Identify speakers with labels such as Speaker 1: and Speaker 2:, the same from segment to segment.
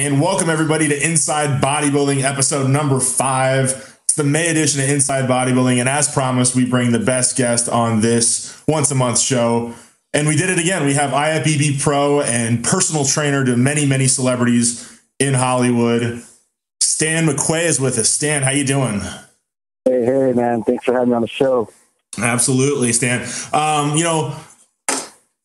Speaker 1: And welcome everybody to Inside Bodybuilding episode number 5. It's the May edition of Inside Bodybuilding. And as promised, we bring the best guest on this once a month show. And we did it again. We have IFBB Pro and personal trainer to many, many celebrities in Hollywood. Stan McQuay is with us. Stan, how you doing?
Speaker 2: Hey, man. Thanks for having me on the show.
Speaker 1: Absolutely, Stan.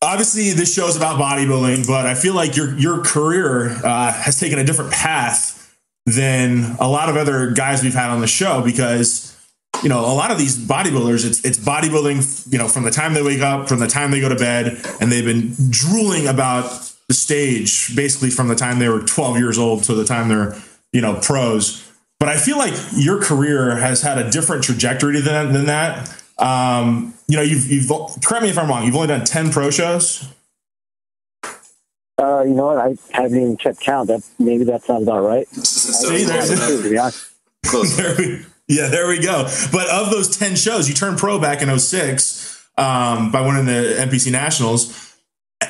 Speaker 1: Obviously, this show is about bodybuilding, but I feel like your career has taken a different path than a lot of other guys we've had on the show because, a lot of these bodybuilders, it's bodybuilding, from the time they wake up, from the time they go to bed, and they've been drooling about the stage basically from the time they were 12 years old to the time they're, pros. But I feel like your career has had a different trajectory than that. You've correct me if I'm wrong. You've only done 10 pro shows.
Speaker 2: You know what? I haven't even kept count. Maybe that sounds about right.
Speaker 1: There we go. But of those 10 shows, you turned pro back in 2006 by winning the NPC Nationals.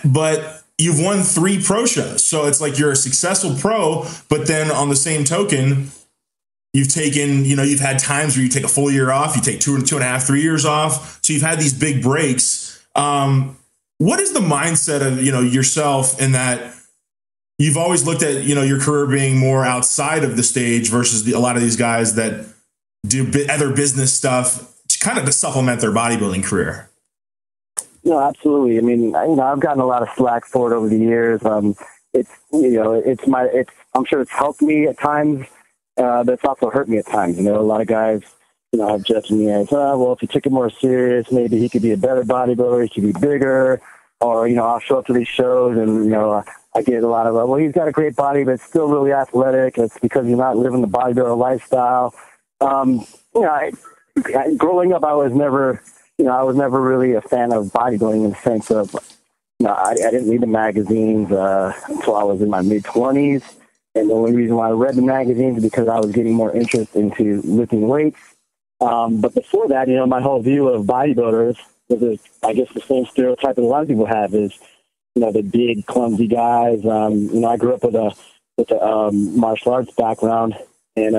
Speaker 1: But you've won 3 pro shows, so it's like you're a successful pro. But then on the same token, you've taken, you've had times where you take a full year off, you take 2.5, 3 years off. So you've had these big breaks. What is the mindset of, yourself in that you've always looked at, your career being more outside of the stage versus a lot of these guys that do other business stuff kind of to supplement their bodybuilding career?
Speaker 2: No, absolutely. I mean, I've gotten a lot of slack for it over the years. I'm sure it's helped me at times. But it's also hurt me at times. A lot of guys, have judged me as, if he took it more serious, maybe he could be a better bodybuilder, he could be bigger, or, I'll show up to these shows and, I get a lot of, he's got a great body, but it's still really athletic. It's because you're not living the bodybuilder lifestyle. Growing up, I was never really a fan of bodybuilding in the sense of, I didn't read the magazines until I was in my mid-20s. And the only reason why I read the magazines is because I was getting more interest into lifting weights. But before that, my whole view of bodybuilders was, I guess, the same stereotype that a lot of people have is, the big, clumsy guys. I grew up with a martial arts background. And,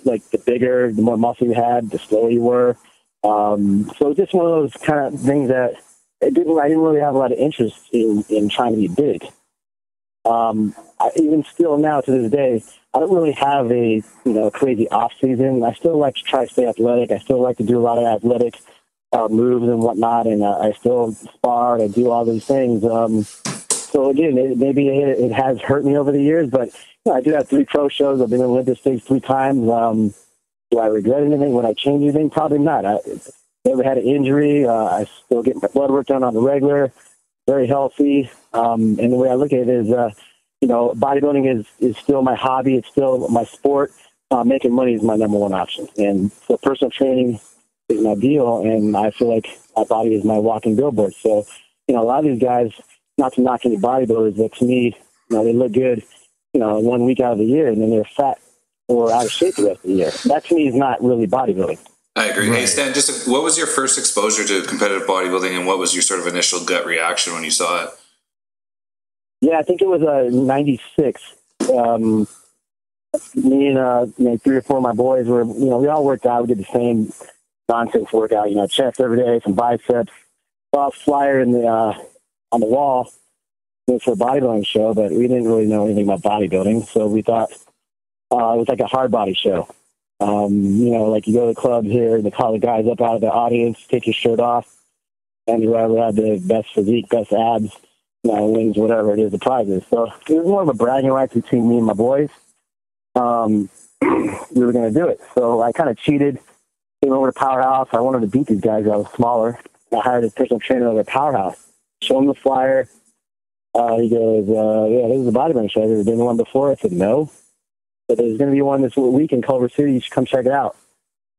Speaker 2: like the bigger, the more muscle you had, the slower you were. So it's just one of those kind of things that I didn't really have a lot of interest in trying to be big. Even still now to this day, I don't really have a crazy off season. I still like to try to stay athletic. I still like to do a lot of athletic moves and whatnot, and I still spar and I do all these things. So again, maybe it has hurt me over the years, but I do have 3 pro shows. I've been in Olympus stage 3 times. Do I regret anything? Would I change anything? Probably not. I never had an injury. I still get my blood work done on the regular. Very healthy. And the way I look at it is, bodybuilding is still my hobby. It's still my sport. Making money is my number one option. And so personal training is my deal. And I feel like my body is my walking billboard. So, a lot of these guys, not to knock any bodybuilders, but to me, they look good, 1 week out of the year, and then they're fat or out of shape the rest of the year. That to me is not really bodybuilding.
Speaker 3: I agree. Right. Hey, Stan, what was your first exposure to competitive bodybuilding, and what was your sort of initial gut reaction when you saw it?
Speaker 2: Yeah, I think it was 96. Me and 3 or 4 of my boys were, we all worked out. We did the same nonsense workout, chest every day, some biceps. Saw a flyer on the wall for a bodybuilding show, but we didn't really know anything about bodybuilding, so we thought it was like a hard body show. Like you go to the club here, and they call the guys up out of the audience, take your shirt off, and whoever had the best physique, best abs, wins, whatever it is, the prizes. So it was more of a bragging rights between me and my boys. We were going to do it. So I kind of cheated, came over to Powerhouse. I wanted to beat these guys. I was smaller. I hired a personal trainer over at Powerhouse. Show him the flyer. He goes, this is a bodybuilding show. Has there been one before? I said, no. But there's going to be one this week in Culver City. You should come check it out.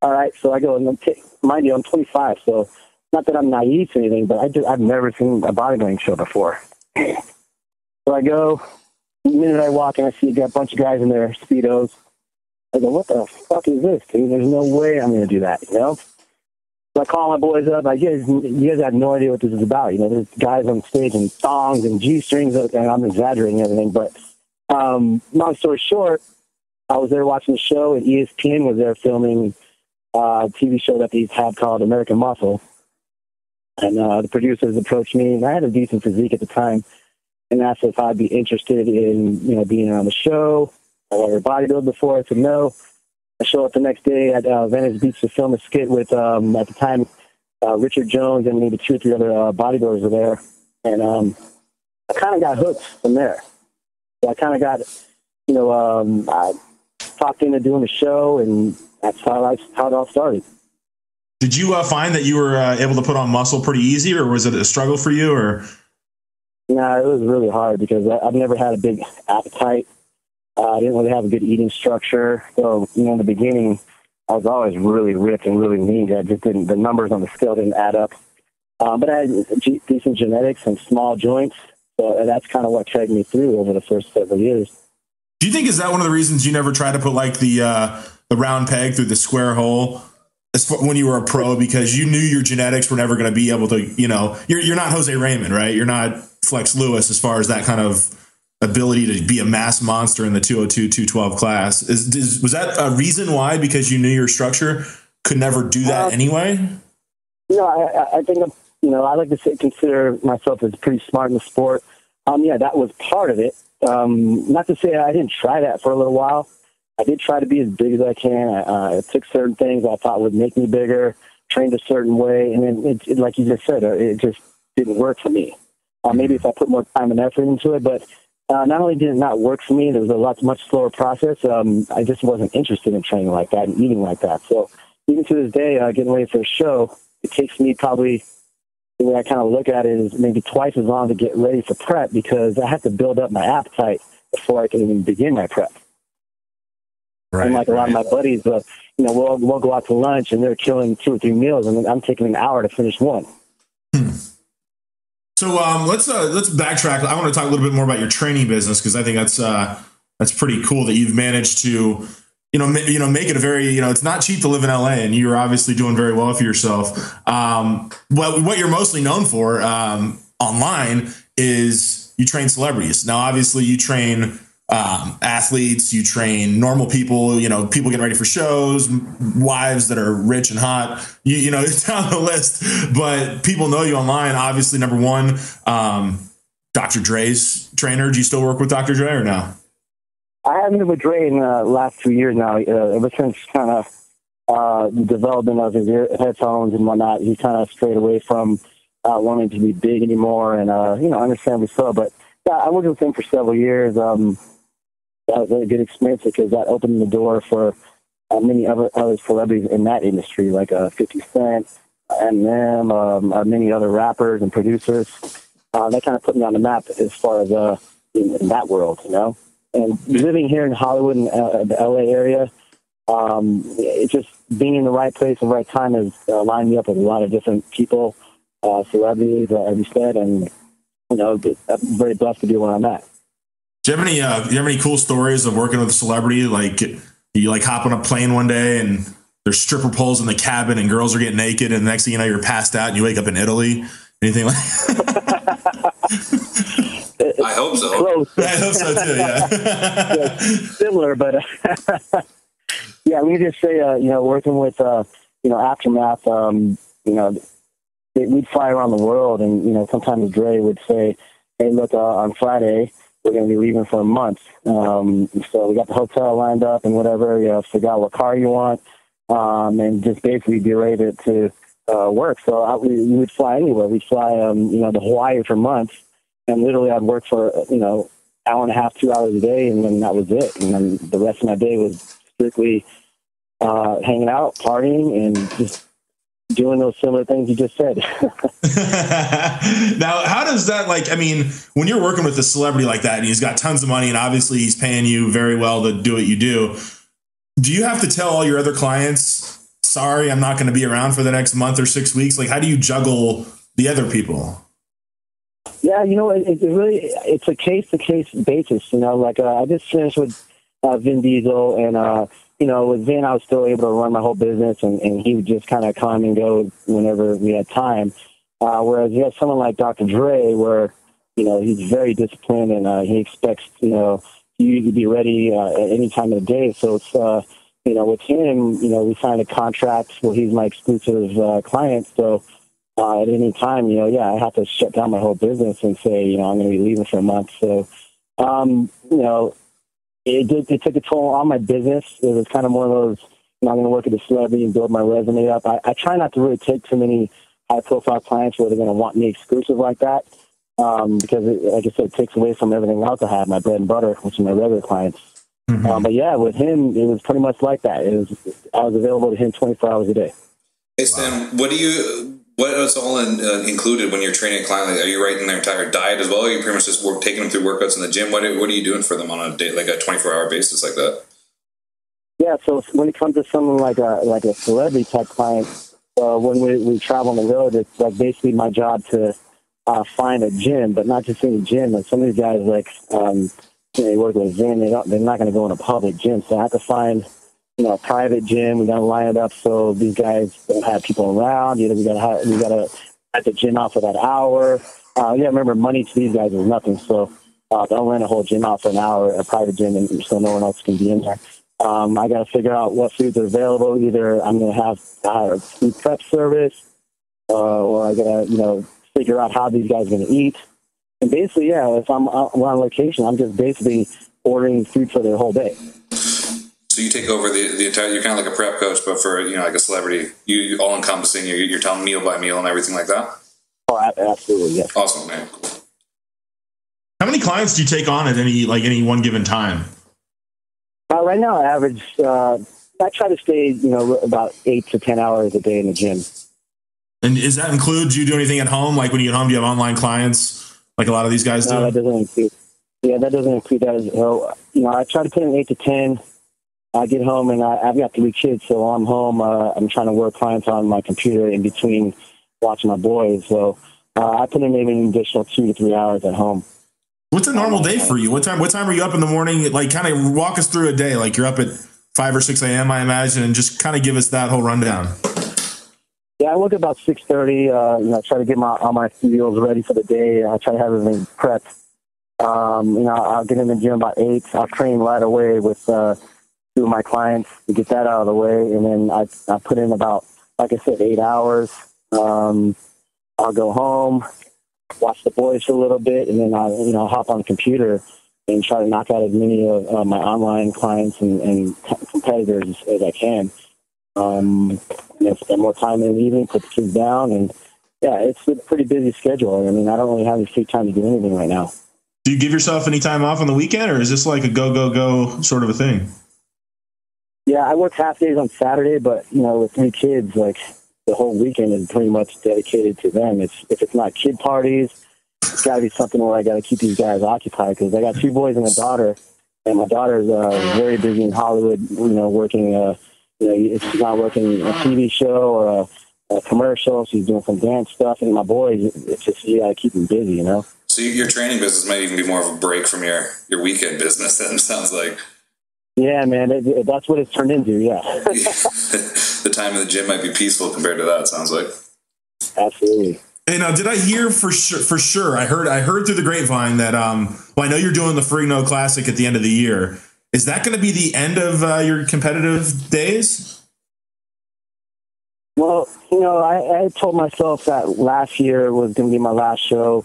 Speaker 2: All right. So I go, and mind you, I'm 25. So not that I'm naive to anything, but I've never seen a bodybuilding show before. So I go, the minute I walk in, I see a bunch of guys in their Speedos. I go, what the fuck is this, dude? There's no way I'm going to do that, So I call my boys up. You guys have no idea what this is about. There's guys on stage in thongs and G-strings, and I'm exaggerating everything, but long story short, I was there watching the show, and ESPN was there filming a TV show that they've had called American Muscle. And the producers approached me, and I had a decent physique at the time, and asked if I'd be interested in, being on the show. I ever bodybuilded before. I said no. I show up the next day at Venice Beach to film a skit with, at the time, Richard Jones and maybe 2 or 3 other bodybuilders were there. And I kind of got hooked from there. So I kind of got, I talked into doing the show, and that's how it all started.
Speaker 1: Did you find that you were able to put on muscle pretty easy, or was it a struggle for you? Or
Speaker 2: no, it was really hard because I've never had a big appetite. I didn't really have a good eating structure. So, in the beginning, I was always really ripped and really lean. The numbers on the scale didn't add up. But I had decent genetics and small joints. So that's kind of what carried me through over the first several years.
Speaker 1: Do you think, is that one of the reasons you never tried to put like the round peg through the square hole when you were a pro, because you knew your genetics were never going to be able to, you're not Jose Raymond, right? You're not Flex Lewis as far as that kind of ability to be a mass monster in the 202, 212 class. Was that a reason why? Because you knew your structure could never do that anyway?
Speaker 2: I think, I like to consider myself as pretty smart in the sport. That was part of it. Not to say I didn't try that for a little while. I did try to be as big as I can. I took certain things I thought would make me bigger, trained a certain way, and then it like you just said, it just didn't work for me. Maybe if I put more time and effort into it, but not only did it not work for me, there was a much slower process. I just wasn't interested in training like that and eating like that. So even to this day, getting ready for a show, it takes me probably, the way I kind of look at it is maybe twice as long to get ready for prep, because I have to build up my appetite before I can even begin my prep. Right, and like a lot of my buddies, we'll go out to lunch and they're killing 2 or 3 meals, and I'm taking an hour to finish one.
Speaker 1: So let's backtrack. I want to talk a little bit more about your training business, because I think that's pretty cool that you've managed to make it a very, it's not cheap to live in LA, and you're obviously doing very well for yourself. What you're mostly known for online is you train celebrities. Now, obviously, you train athletes, you train normal people, people getting ready for shows, wives that are rich and hot, it's down the list, but people know you online. Obviously, number one, Dr. Dre's trainer. Do you still work with Dr. Dre or no?
Speaker 2: I haven't been with Dre in the last 2 years now. Ever since kind of the development of his headphones and whatnot, he kind of strayed away from wanting to be big anymore, and understandably so. But yeah, I worked with him for several years. That was a very good experience because that opened the door for many other celebrities in that industry, like 50 Cent, Eminem, many other rappers and producers. That kind of put me on the map as far as in that world, And living here in Hollywood and the LA area, it just being in the right place and right time has lined me up with a lot of different people, celebrities, as you said, and I'm very blessed to be where I'm at.
Speaker 1: Do you have any cool stories of working with a celebrity? Like, you hop on a plane one day and there's stripper poles in the cabin and girls are getting naked, and the next thing you know, you're passed out and you wake up in Italy? Anything like that?
Speaker 3: I hope so.
Speaker 2: Close.
Speaker 1: I hope so too, yeah.
Speaker 2: Similar, but yeah, we just say, working with, Aftermath, we'd fly around the world, and, sometimes Dre would say, hey, look, on Friday, we're going to be leaving for a month. So we got the hotel lined up and whatever, figure out what car you want, and just basically be ready to work. So we would fly anywhere. We'd fly, to Hawaii for months, and literally I'd work for, hour and a half, 2 hours a day, and then that was it. And then the rest of my day was strictly hanging out, partying, and just doing those similar things you just said.
Speaker 1: Now, how does that, when you're working with a celebrity like that and he's got tons of money and obviously he's paying you very well to do what you do you have to tell all your other clients, sorry, I'm not going to be around for the next month or 6 weeks? How do you juggle the other people?
Speaker 2: Yeah, it's a case-to-case basis. I just finished with Vin Diesel, and with Vin, I was still able to run my whole business, and he would just kind of come and go whenever we had time. Whereas you have someone like Dr. Dre, where he's very disciplined, and he expects you could be ready at any time of the day. So it's, with him, we signed a contract where he's my exclusive client. So at any time, I have to shut down my whole business and say, I'm going to be leaving for a month. So, it took a toll on my business. It was kind of more of those, I'm going to work at a celebrity and build my resume up. I try not to really take too many high-profile clients where they're going to want me exclusive like that, because, like I said, it takes away from everything else I have, my bread and butter, which are my regular clients. Mm-hmm. But yeah, with him, it was pretty much like that. I was available to him 24 hours a day.
Speaker 3: Hey, Sam, what is all included when you're training a client? Like, are you writing their entire diet as well? Or are you pretty much just taking them through workouts in the gym? What are you doing for them on a day, like a 24-hour basis like that?
Speaker 2: Yeah, so when it comes to someone like a celebrity type client, when we travel on the road, it's like basically my job to find a gym, but not just any gym. Like some of these guys, they work with Zen, they're not going to go in a public gym. So I have to find, a private gym. We got to line it up so these guys don't have people around. We got to have the gym out for that hour. Remember, money to these guys is nothing. So don't rent a whole gym out for an hour, a private gym, and so no one else can be in there. I got to figure out what foods are available. Either I'm going to have a food prep service, or I got to, figure out how these guys are going to eat. And basically, if we're on location, I'm just basically ordering food for their whole day.
Speaker 3: So you take over the entire, you're kind of like a prep coach, but for, like a celebrity, you all encompassing, you're telling meal by meal and everything like that?
Speaker 2: Oh, absolutely, yes.
Speaker 3: Awesome, man. Cool.
Speaker 1: How many clients do you take on at any one given time?
Speaker 2: Right now, I average, I try to stay, about 8 to 10 hours a day in the gym.
Speaker 1: And does that include, do you do anything at home? Like when you get home, do you have online clients like a lot of these guys do?
Speaker 2: No, that doesn't include. Yeah, that doesn't include that as well. I try to put in 8 to 10. I get home and I've got 3 kids, so while I'm home, I'm trying to work clients on my computer in between watching my boys. So I put in maybe an additional 2 to 3 hours at home.
Speaker 1: What's a normal day for you? What time are you up in the morning? Like, kind of walk us through a day. Like, you're up at 5 or 6 a.m., I imagine, and just kind of give us that whole rundown.
Speaker 2: Yeah, I work about 6:30. I try to get all my meals ready for the day. I try to have everything prepped. I'll get in the gym about 8. I'll train right away with 2 of my clients to get that out of the way, and then I put in about, like I said, 8 hours. I'll go home, watch the boys for a little bit, and then I'll hop on the computer and try to knock out as many of my online clients and competitors as I can. Spend more time in the evening, put the kids down, and it's a pretty busy schedule. I mean, I don't really have any free time to do anything right now.
Speaker 1: Do you give yourself any time off on the weekend, or is this like a go sort of a thing?
Speaker 2: Yeah, I work half days on Saturday, but with 3 kids, like the whole weekend is pretty much dedicated to them. If it's not kid parties, it's got to be something where I got to keep these guys occupied, because I got 2 boys and a daughter, and my daughter's very busy in Hollywood. Working. She's not working a TV show or a commercial. She's doing some dance stuff, and my boys, it's just you got to keep them busy.
Speaker 3: So your training business might even be more of a break from your weekend business. Then it sounds like.
Speaker 2: Yeah, man, that's what it's turned into. Yeah.
Speaker 3: The time in the gym might be peaceful compared to that. It sounds like.
Speaker 2: Absolutely.
Speaker 1: Hey, now, did I hear for sure? I heard through the grapevine that I know you're doing the Ferrigno Classic at the end of the year. Is that going to be the end of your competitive days?
Speaker 2: Well, I told myself that last year was going to be my last show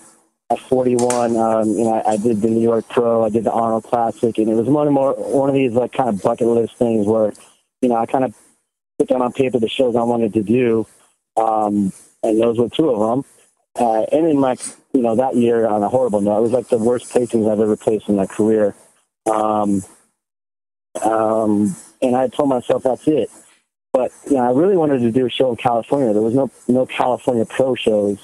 Speaker 2: at 41. I did the New York Pro, I did the Arnold Classic, and it was one of these like kind of bucket list things where, I kind of put down on paper the shows I wanted to do, and those were 2 of them. And then that year, on a horrible note, it was like the worst placings I've ever placed in my career. And I told myself that's it. But I really wanted to do a show in California. There was no California pro shows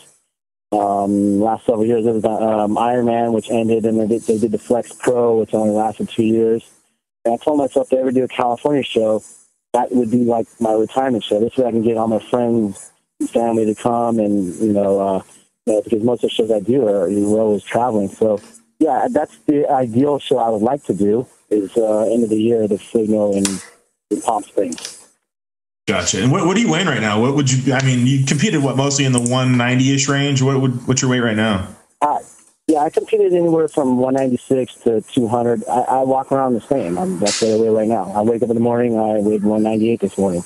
Speaker 2: last several years. There was Ironman, which ended, and they did the Flex Pro, which only lasted 2 years. And I told myself to ever do a California show, that would be like my retirement show. This way I can get all my friends and family to come, and because most of the shows I do we're always traveling. So yeah, that's the ideal show I would like to do. Is end of the year, the Ferrigno in Palm Springs.
Speaker 1: Gotcha. And what are you weighing right now? What would you? I mean, you competed mostly in the 190-ish range. What's your weight right now?
Speaker 2: Yeah, I competed anywhere from 196 to 200. I walk around the same. That's what I weigh right now. I wake up in the morning, I weighed 198 this morning.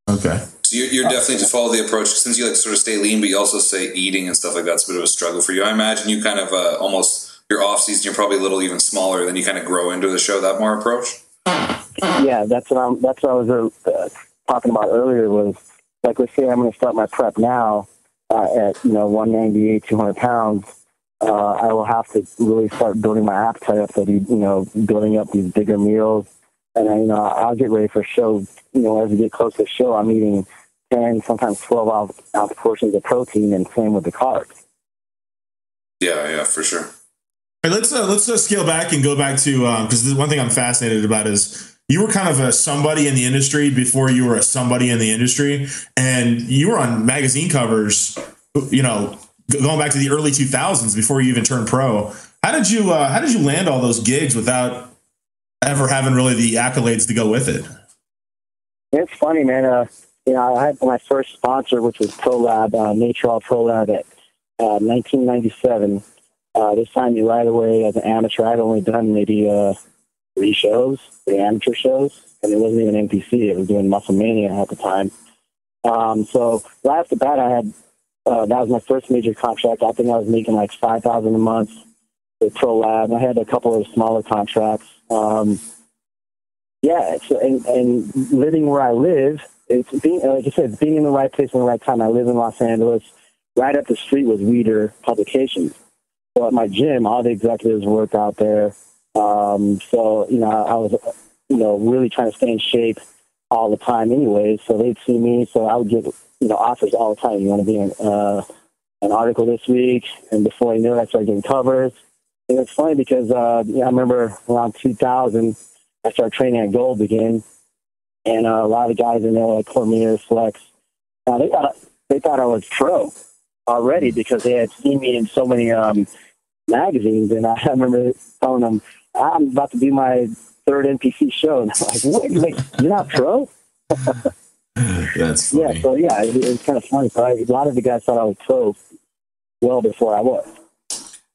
Speaker 1: Okay.
Speaker 3: So you're definitely to follow the approach, since you like sort of stay lean, but you also say eating and stuff like that's a bit of a struggle for you. I imagine you kind of almost your off season, you're probably a little even smaller, then you kind of grow into the show that more approach.
Speaker 2: Yeah, that's what I was talking about earlier. Was like, let's say I'm going to start my prep now at 198, 200 pounds. I will have to really start building my appetite up, so building up these bigger meals, and I'll get ready for show. As we get close to the show, I'm eating 10, sometimes 12 ounce portions of protein, and same with the carbs.
Speaker 3: Yeah, for sure.
Speaker 1: Hey, let's scale back and go back to because one thing I'm fascinated about is you were kind of a somebody in the industry before you were a somebody in the industry, and you were on magazine covers, going back to the early 2000s before you even turned pro. How did you land all those gigs without ever having really the accolades to go with it?
Speaker 2: It's funny, man. I had my first sponsor, which was ProLab, Natural ProLab at 1997. They signed me right away as an amateur. I'd only done maybe 3 shows, 3 amateur shows, and it wasn't even NPC. It was doing Muscle Mania at the time. So right off the bat, I had that was my first major contract. I think I was making like $5,000 a month with ProLab. I had a couple of smaller contracts. And living where I live, it's being, like I said, being in the right place in the right time. I live in Los Angeles. Right up the street was Weeder Publications. So at my gym, all the executives worked out there. I was, really trying to stay in shape all the time anyway. So they'd see me. So I would get, offers all the time. You want to be in an article this week? And before I knew it, I started getting covers. And it's funny because, I remember around 2000, I started training at Gold again. And a lot of guys in there, like Cormier, Flex, they thought I was pro already because they had seen me in so many magazines. And I remember telling them, I'm about to do my 3rd NPC show. And I'm like, what? You're not pro?
Speaker 1: That's funny.
Speaker 2: Yeah, it's kind of funny. So a lot of the guys thought I was pro well before I was.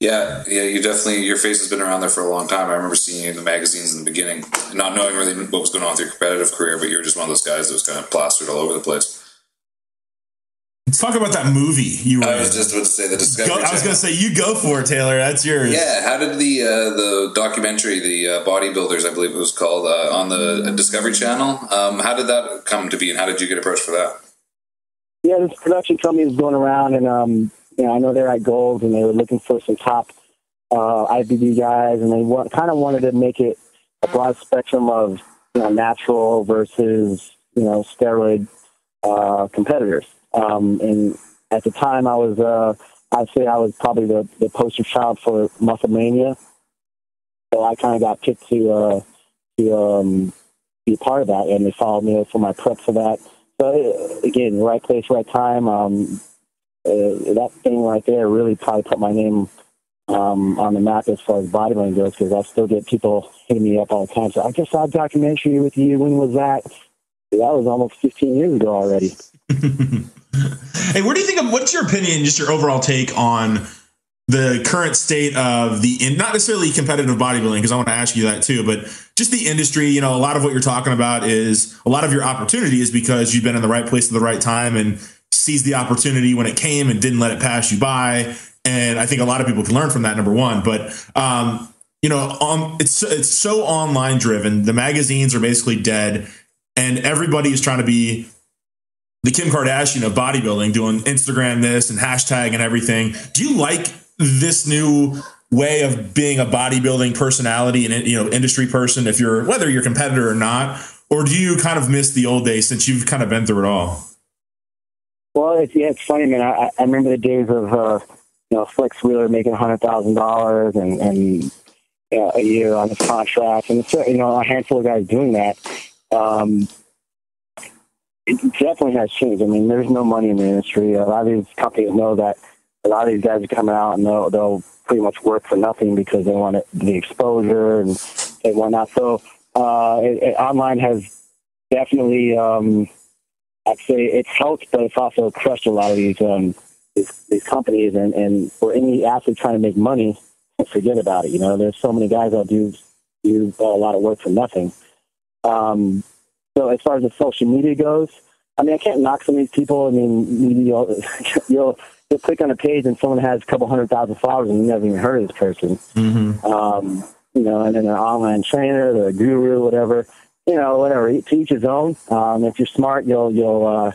Speaker 3: Yeah, you definitely, your face has been around there for a long time. I remember seeing you in the magazines in the beginning, not knowing really what was going on with your competitive career, but you're just one of those guys that was kind of plastered all over the place.
Speaker 1: Let's talk about that movie you were
Speaker 3: I was just about to say the Discovery Channel.
Speaker 1: I was going to say, you go for it, Taylor. That's yours.
Speaker 3: Yeah, how did the documentary, the Bodybuilders, I believe it was called, on the Discovery Channel, how did that come to be, and how did you get approached for that?
Speaker 2: Yeah, this production company was going around, and I know they're at Gold, and they were looking for some top IFBB guys, and they kind of wanted to make it a broad spectrum of natural versus steroid competitors. And at the time, I'd say I was probably the poster child for Muscle Mania, so I kind of got picked to be a part of that, and they followed me for my prep for that. So again, right place, right time. That thing right there really probably put my name on the map as far as bodybuilding goes, because I still get people hitting me up all the time. So I just saw a documentary with you. When was that? That was almost 15 years ago already.
Speaker 1: Hey, what do you think what's your opinion, just your overall take on the current state of not necessarily competitive bodybuilding, because I want to ask you that too, but just the industry? A lot of what you're talking about is a lot of your opportunity is because you've been in the right place at the right time and seized the opportunity when it came and didn't let it pass you by. And I think a lot of people can learn from that, number one. But, it's so online driven. The magazines are basically dead, and everybody is trying to be the Kim Kardashian of bodybuilding, doing Instagram this and hashtag and everything. Do you like this new way of being a bodybuilding personality and industry person, whether you're a competitor or not, or do you kind of miss the old days since you've kind of been through it all?
Speaker 2: Well, it's funny, man. I remember the days of Flex Wheeler making $100,000 and a year on his contract, and a handful of guys doing that. It definitely has changed. I mean, there's no money in the industry. A lot of these companies know that a lot of these guys are coming out and they'll pretty much work for nothing because they want the exposure and whatnot. So online has definitely, I'd say it's helped, but it's also crushed a lot of these these companies, and for any athlete trying to make money, forget about it. You know, there's so many guys that do a lot of work for nothing. So as far as the social media goes, I mean, I can't knock some of these people. I mean, you'll click on a page and someone has a couple 100,000 followers and you never even heard of this person. Mm-hmm. You know, and then an online trainer, or a guru, whatever. You know, whatever. To each his own. If you're smart, you'll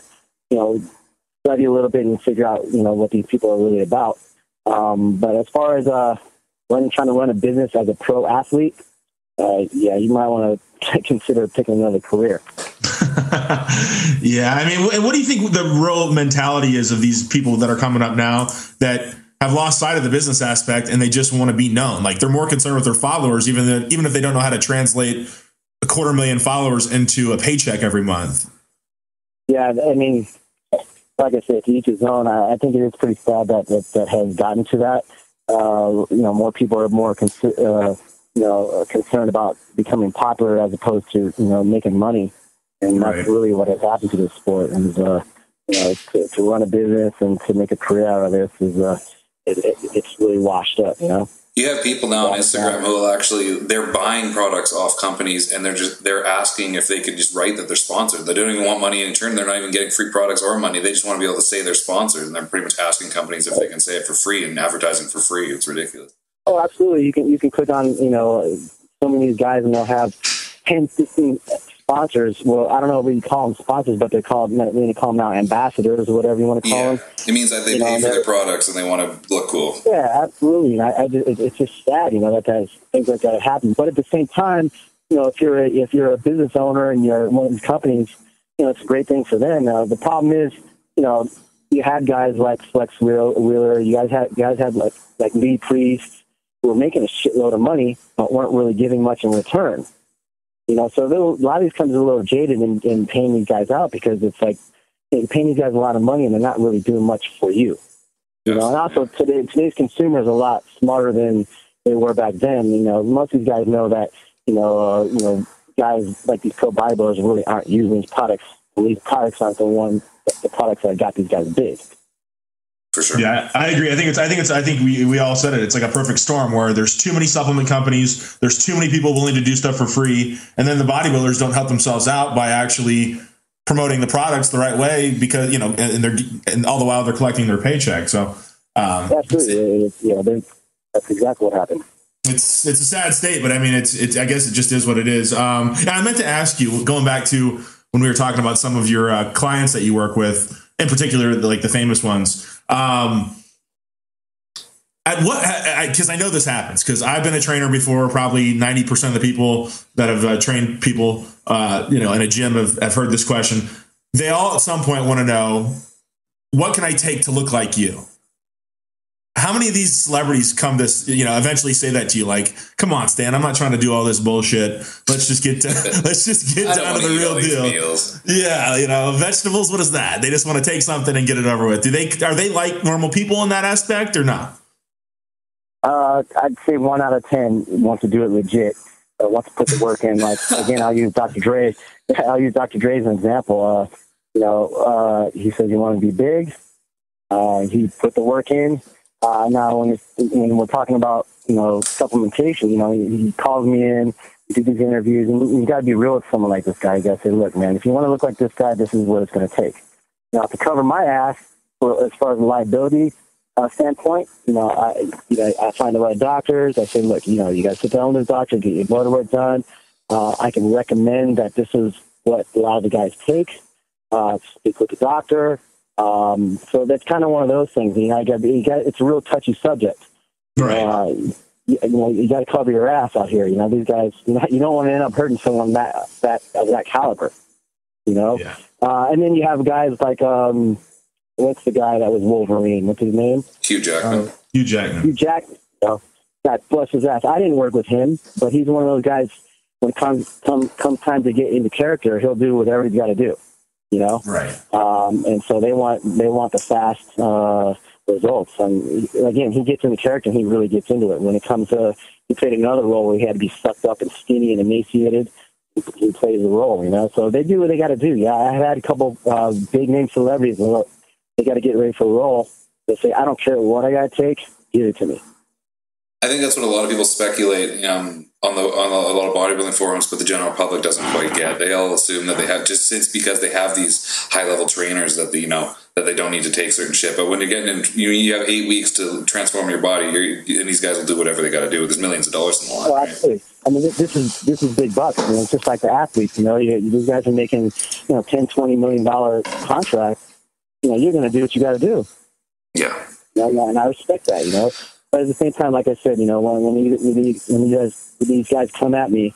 Speaker 2: study a little bit and figure out, you know, what these people are really about. But as far as trying to run a business as a pro athlete, yeah, you might want to consider picking another career.
Speaker 1: Yeah, I mean, what do you think the real mentality is of these people that are coming up now that have lost sight of the business aspect and they just want to be known? Like, they're more concerned with their followers, even if they don't know how to translate 250,000 followers into a paycheck every month. Yeah,
Speaker 2: I mean, like I said, to each his own. I think it is pretty sad that has gotten to that. You know, more people are more concerned about becoming popular as opposed to, you know, making money. And that's really what has happened to this sport. And, you know, to run a business and to make a career out of this is, it's really washed up, you know?
Speaker 3: You have people now on Instagram who will actually, they're buying products off companies and they're asking if they could just write that they're sponsored. They don't even want money in return. They're not even getting free products or money. They just want to be able to say they're sponsored. And they're pretty much asking companies if they can say it for free and advertising for free. It's ridiculous.
Speaker 2: Oh, absolutely. You can click on, you know, some of these guys and they'll have 10, 15 sponsors. Well, I don't know what you call them sponsors, but they call them now ambassadors or whatever you want to call them.
Speaker 3: It means that they pay for their products and they want to look cool.
Speaker 2: Yeah, absolutely. And it's just sad, you know, that things like that happen. But at the same time, you know, if you're a business owner and you're one of these companies, you know, it's a great thing for them. The problem is, you know, you had guys like Flex Wheeler. You guys had like Lee Priest, who were making a shitload of money but weren't really giving much in return. You know, so a lot of these companies are a little jaded in paying these guys out because it's like, you're paying these guys a lot of money and they're not really doing much for you. You know, and also today's consumers are a lot smarter than they were back then. You know, most of these guys know that, you know, guys like these pro bodybuilders really aren't using these products. And these products aren't the products that got these guys big.
Speaker 3: For sure.
Speaker 1: Yeah, I agree. I think we all said it. It's like a perfect storm where there's too many supplement companies, there's too many people willing to do stuff for free, and then the bodybuilders don't help themselves out by actually promoting the products the right way because, you know, and all the while they're collecting their paycheck. So
Speaker 2: absolutely, that's exactly what happened.
Speaker 1: It's a sad state, but I mean, it's I guess it just is what it is. I meant to ask you, going back to when we were talking about some of your clients that you work with, in particular, like the famous ones. Because I know this happens because I've been a trainer before. Probably 90% of the people that have trained people, you know, in a gym have heard this question. They all at some point want to know, what can I take to look like you? How many of these celebrities come to, you know, eventually say that to you? Like, come on, Stan, I'm not trying to do all this bullshit. Let's just get down to the real deal.
Speaker 3: Meals.
Speaker 1: Yeah, you know, vegetables. What is that? They just want to take something and get it over with. Are they like normal people in that aspect or not?
Speaker 2: I'd say 1 out of 10 wants to do it legit. Wants to put the work in. Like, again, I'll use Dr. Dre. I'll use Dr. Dre as an example. You know, he says he wanted to be big. He put the work in. Now, when we're talking about, you know, supplementation, you know, he calls me in, we do these interviews, and you got to be real with someone like this guy. You got to say, look, man, if you want to look like this guy, this is what it's going to take. Now, to cover my ass, as far as the liability standpoint, you know, I find the right doctors. I say, look, you know, you got to sit down with this doctor, get your blood work done. I can recommend that this is what a lot of the guys take. Speak with the doctor. So that's kind of one of those things. You know, it's a real touchy subject.
Speaker 1: Right.
Speaker 2: You know, you got to cover your ass out here. You know, these guys. You don't want to end up hurting someone that of that caliber. You know.
Speaker 1: Yeah.
Speaker 2: And then you have guys like what's the guy that was Wolverine? What's his name?
Speaker 3: Hugh Jackman.
Speaker 1: Hugh Jackman.
Speaker 2: Hugh Jackman. You know, God bless his ass. I didn't work with him, but he's one of those guys. When it comes time to get into character, he'll do whatever he's got to do. You know,
Speaker 1: right?
Speaker 2: And so they want the fast results. And again, he gets into character and he really gets into it. When it comes to, he played another role where he had to be sucked up and skinny and emaciated. He plays the role, you know. So they do what they got to do. Yeah, I had a couple big name celebrities. And look, they got to get ready for the role. They say, I don't care what I got to take, give it to me.
Speaker 3: I think that's what a lot of people speculate on a lot of bodybuilding forums, but the general public doesn't quite get. They all assume that they have, just it's because they have these high level trainers that that they don't need to take certain shit. But when you're getting in, you have 8 weeks to transform your body, and these guys will do whatever they got to do. There's millions of dollars in the line.
Speaker 2: Well, absolutely. Right? I mean, this is big bucks. I mean, it's just like the athletes. These guys are making $10-20 million contracts. You're going to do what you got to do.
Speaker 3: Yeah.
Speaker 2: And I respect that. But at the same time, like I said, when these guys come at me,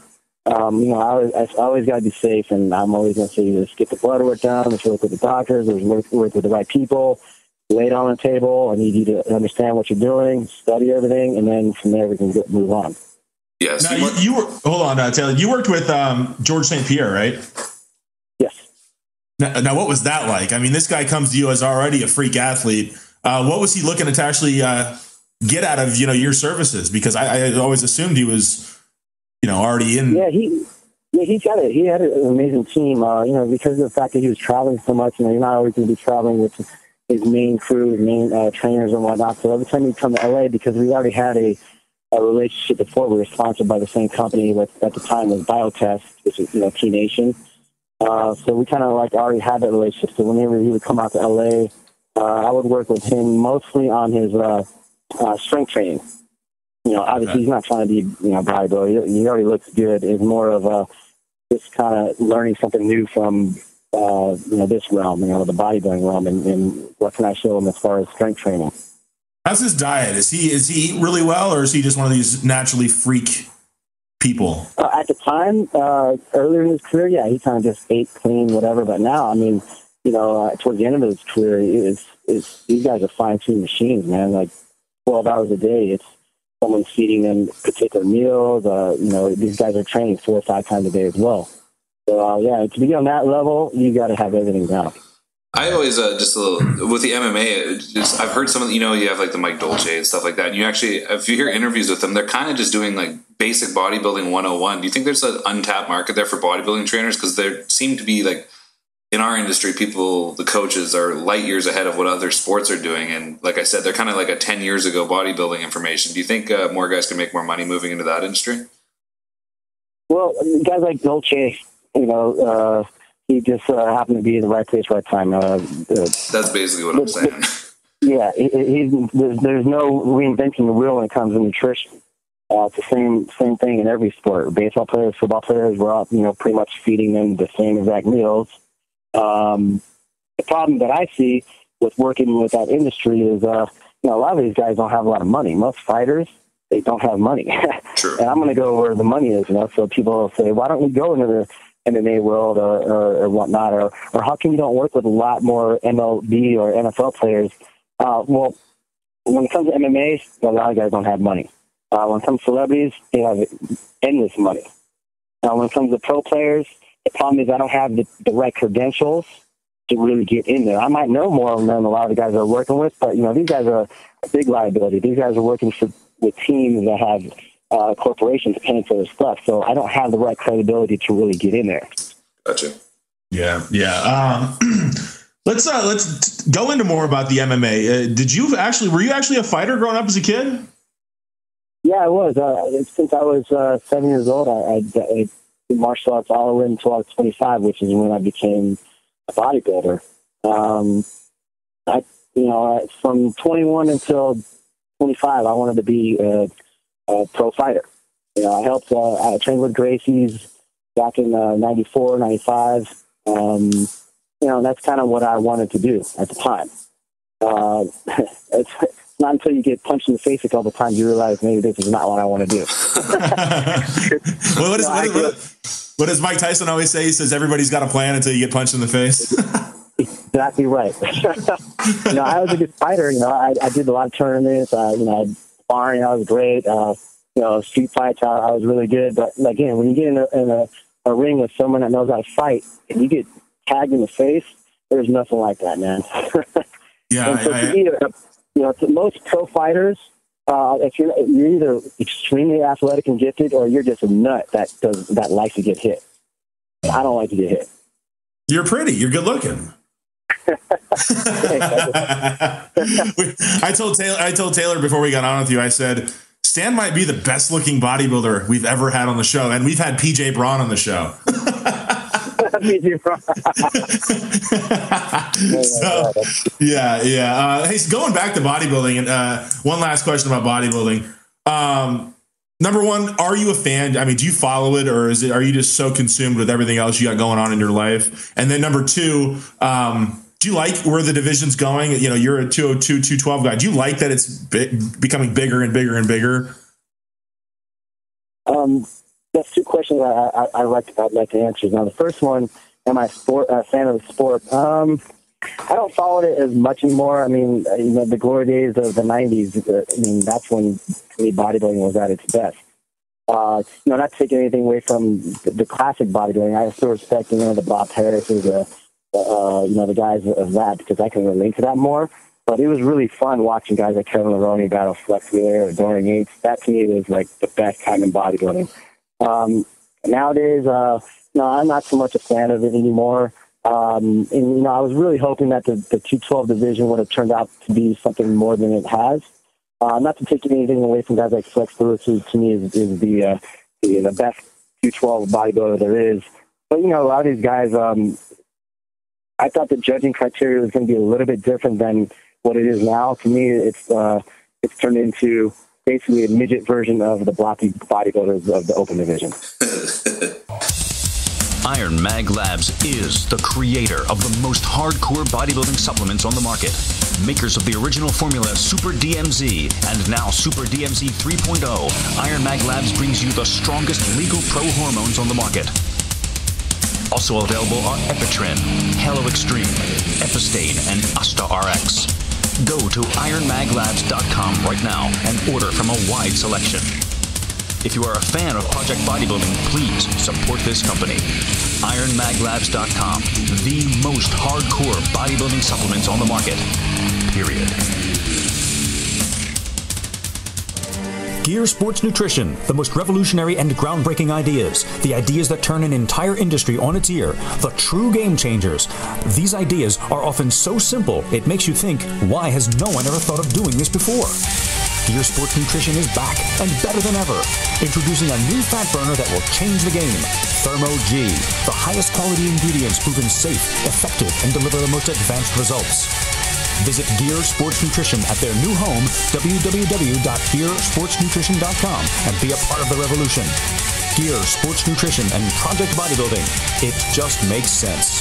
Speaker 2: I always got to be safe, and I'm always going to say, let's get the blood work done, let's work with the doctors, let's work with the right people, lay it on the table. I need you to understand what you're doing, study everything, and then from there we can move on.
Speaker 3: Yes.
Speaker 1: Now, you were, hold on, Taylor. You worked with George St. Pierre, right?
Speaker 2: Yes.
Speaker 1: Now, what was that like? I mean, this guy comes to you as already a freak athlete. What was he looking to actually get out of your services? Because I always assumed he was already in.
Speaker 2: Yeah, he had an amazing team. Because of the fact that he was traveling so much. You're not always going to be traveling with his main crew, his main trainers and whatnot. So every time he'd come to LA, because we already had a relationship before, we were sponsored by the same company at the time was Biotest, which is T Nation. So we kind of already had that relationship. So whenever he would come out to LA, I would work with him mostly on his strength training. Obviously he's not trying to be, bodybuilder. He already looks good. It's more of just kind of learning something new from, this realm, the bodybuilding realm, and what can I show him as far as strength training.
Speaker 1: How's his diet? Is he eat really well, or is he just one of these naturally freak people?
Speaker 2: At the time, earlier in his career, yeah, he kind of just ate clean, whatever. But now, I mean, towards the end of his career, these guys are fine-tuned machines, man. Like 12 hours a day, it's someone's feeding them particular meals. These guys are training 4 or 5 times a day as well. So, to be on that level, you got to have everything down.
Speaker 3: I always just a little with the MMA. I've heard some of you have like the Mike Dolce and stuff like that. And you actually, if you hear interviews with them, they're kind of just doing like basic bodybuilding 101. Do you think there's an untapped market there for bodybuilding trainers? Because there seem to be like in our industry, the coaches are light years ahead of what other sports are doing. And like I said, they're kind of like a 10 years ago bodybuilding information. Do you think more guys can make more money moving into that industry?
Speaker 2: Well, guys like Dolce, he just happened to be in the right place, right time.
Speaker 3: That's basically what I'm saying.
Speaker 2: Yeah, there's no reinventing the wheel when it comes to nutrition. It's the same thing in every sport. Baseball players, football players, we're all pretty much feeding them the same exact meals. The problem that I see with working with that industry is, a lot of these guys don't have a lot of money. Most fighters, they don't have money.
Speaker 3: True.
Speaker 2: And I'm going to go where the money is, So people will say, why don't we go into the MMA world or whatnot, or how come you don't work with a lot more MLB or NFL players? Well, when it comes to MMA, a lot of guys don't have money. When it comes to celebrities, they have endless money. When it comes to pro players, the problem is I don't have the right credentials to really get in there. I might know more than a lot of the guys I'm working with, but these guys are a big liability. These guys are working with teams that have corporations paying for their stuff, so I don't have the right credibility to really get in there.
Speaker 3: Gotcha.
Speaker 1: Yeah. Let's go into more about the MMA. Were you actually a fighter growing up as a kid?
Speaker 2: Yeah, I was. Since I was 7 years old, I did martial arts all the way until I was 25, which is when I became a bodybuilder. From 21 until 25, I wanted to be a pro fighter. I helped. I trained with Gracie's back in 94, 95. That's kind of what I wanted to do at the time. It's not until you get punched in the face a couple of times you realize maybe this is not what I want to do.
Speaker 1: What does Mike Tyson always say? He says everybody's got a plan until you get punched in the face.
Speaker 2: Exactly right. I was a good fighter. I did a lot of tournaments. Sparring, I was great. Street fights, I was really good. But again, when you get in a ring with someone that knows how to fight and you get tagged in the face, there's nothing like that, man. To most pro fighters, if you're either extremely athletic and gifted, or you're just a nut that likes to get hit. I don't like to get hit.
Speaker 1: You're pretty. You're good looking. I told Taylor before we got on with you, I said, Stan might be the best looking bodybuilder we've ever had on the show. And we've had PJ Braun on the show. So, yeah. Hey, so going back to bodybuilding, and one last question about bodybuilding. Number one, are you a fan? I mean, do you follow it, or are you just so consumed with everything else you got going on in your life? And then number two, do you like where the division's going? You know, you're a 202, 212 guy. Do you like that it's becoming bigger and bigger and bigger?
Speaker 2: That's two questions I'd like to answer. Now, the first one, am I a fan of the sport? I don't follow it as much anymore. I mean, you know, the glory days of the 90s, I mean, that's when, to me, bodybuilding was at its best. You know, not taking anything away from the classic bodybuilding. I still respect, you know, the Bob Harris's, you know, the guys of that, because I can relate to that more. But it was really fun watching guys like Kevin Leroney battle Flex Wheeler or Dorian Yates. That, to me, was, like, the best time in bodybuilding. Nowadays, no, I'm not so much a fan of it anymore. And, you know, I was really hoping that the 212 division would have turned out to be something more than it has. Not to take anything away from guys like Flex Lewis, who to me is the best 212 bodybuilder there is. But, you know, a lot of these guys, I thought the judging criteria was going to be a little bit different than what it is now. To me, it's turned into basically a midget version of the blocky bodybuilders of the open division.
Speaker 4: Iron Mag Labs is the creator of the most hardcore bodybuilding supplements on the market. Makers of the original formula Super DMZ and now Super DMZ 3.0, Iron Mag Labs brings you the strongest legal pro hormones on the market. Also available are Epitrin, Halo Extreme, Epistane, and Asta RX. Go to ironmaglabs.com right now and order from a wide selection. If you are a fan of Project Bodybuilding, please support this company. IronMagLabs.com, the most hardcore bodybuilding supplements on the market. Period. Gear Sports Nutrition, the most revolutionary and groundbreaking ideas. The ideas that turn an entire industry on its ear. The true game changers. These ideas are often so simple, it makes you think, why has no one ever thought of doing this before? Gear Sports Nutrition is back and better than ever. Introducing a new fat burner that will change the game. Thermo G, the highest quality ingredients proven safe, effective, and deliver the most advanced results. Visit Gear Sports Nutrition at their new home, www.gearsportsnutrition.com, and be a part of the revolution. Gear Sports Nutrition and Project Bodybuilding. It just makes sense.